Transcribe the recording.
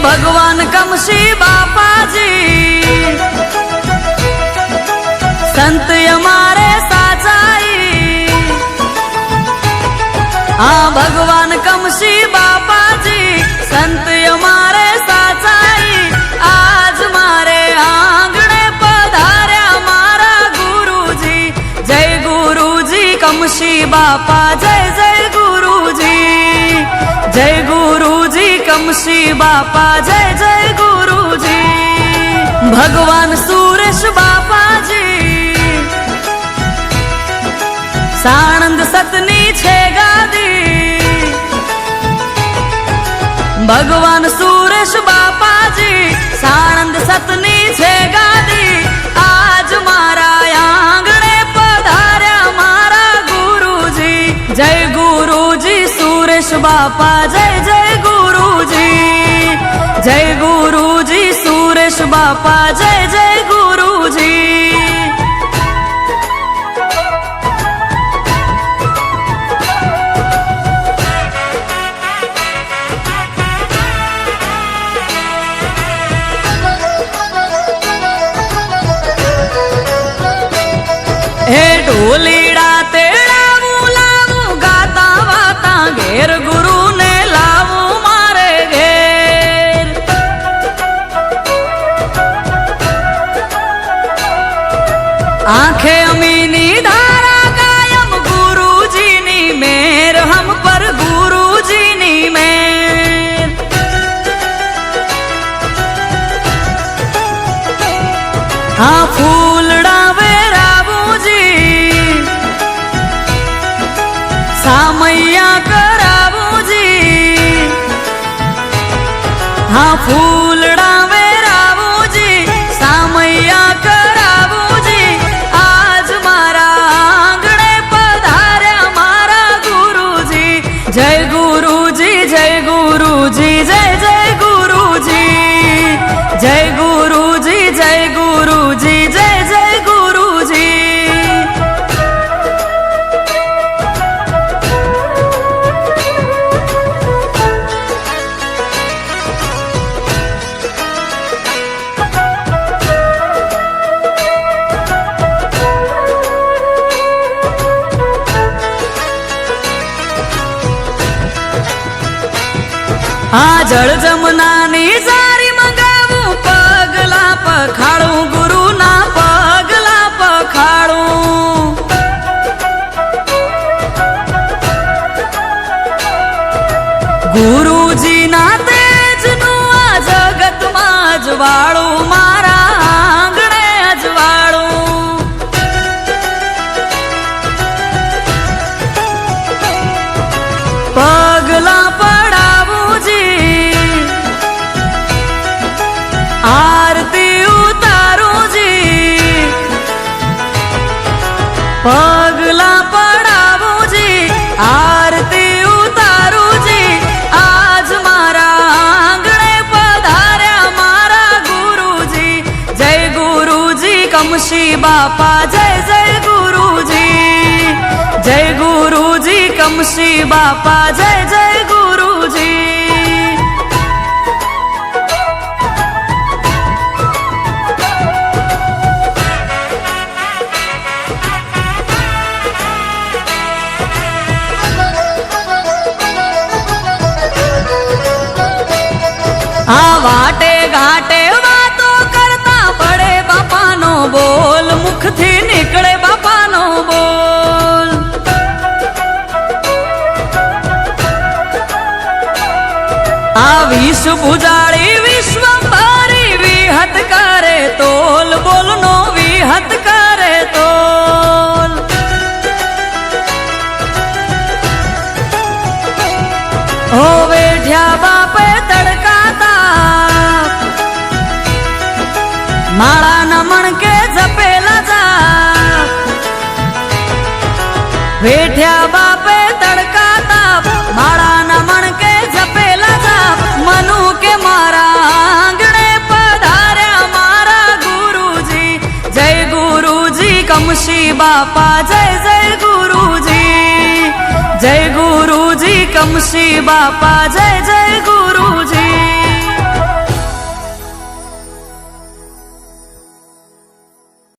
भगवान कमशी बापाजी संत हमारे साचाई। हाँ भगवान कमशी बापाजी संत हमारे साचाई। आज मारे आंगणे पधार्या मारा गुरुजी। जय गुरुजी कमशी बापा जय जय गुरुजी। जय गुरुजी कमशी बापा जय जय गुरुजी। भगवान सुरेश बापाजी साणंद सतनी छे गादी। भगवान सुरेश बापाजी साणंद सतनी छे गादी। आज मारा आंगणे पधार्या मारा गुरुजी। जय गुरुजी सुरेश बापा जय जय गुरुजी। जय गुरुजी सुरेश बापा जय जय गुरुजी। हे ढोलीड़ा तेड़ावू लावू गाता वाता घेर गुरु ने लावू मारे घेर। आंखें अमीनी धारा कायम गुरुजी नी मेर हम पर गुरुजी नी मेर। हाँ फूलड़ा सामैया करावू जी। हाँ फूलड़ा वेरावू जी सामैया करावू जी। आज मारा आंगणे पधार्या मारा गुरुजी। जय गुरुजी जय गुरुजी जय जय गुरुजी। जय गुरुजी जय गुरुजी जय जय गुरुजी। हाँ जल जमुना नी जारी मंगावू पगला पखाड़ू गुरु ना पगला पखाड़ू। गुरुजी ना तेज नु आ जगत में अजवाड़ू मारा आंगणे अजवाड़ू। पगला आरती उतारू जी। पगला पड़ावू जी आरती उतारू जी। आज मारा आंगणे पधार्या मारा गुरुजी। जय गुरुजी कमशी बापा जय जय गुरुजी। जय गुरुजी कमशी बापा जय जय गुरुजी। वाटे घाटे वातो करता पड़े बापा नो बोल। मुख थी निकले बापा नो बोल। आ विश्व भुजाड़ी विश्व भारी विहत करे तोल। बोलनो विहत करे तोल। हो बैठ्या बापे तड़का माला नमन के जपेला जा। बैठ्या बापे तड़का ताप माला नमन के जपेला जा। मनु के मारा आंगणे पधार्या मारा गुरुजी। जय गुरुजी कमशी बापा जय जय गुरुजी। जय गुरुजी कमशी बापा जय जय गुरुजी।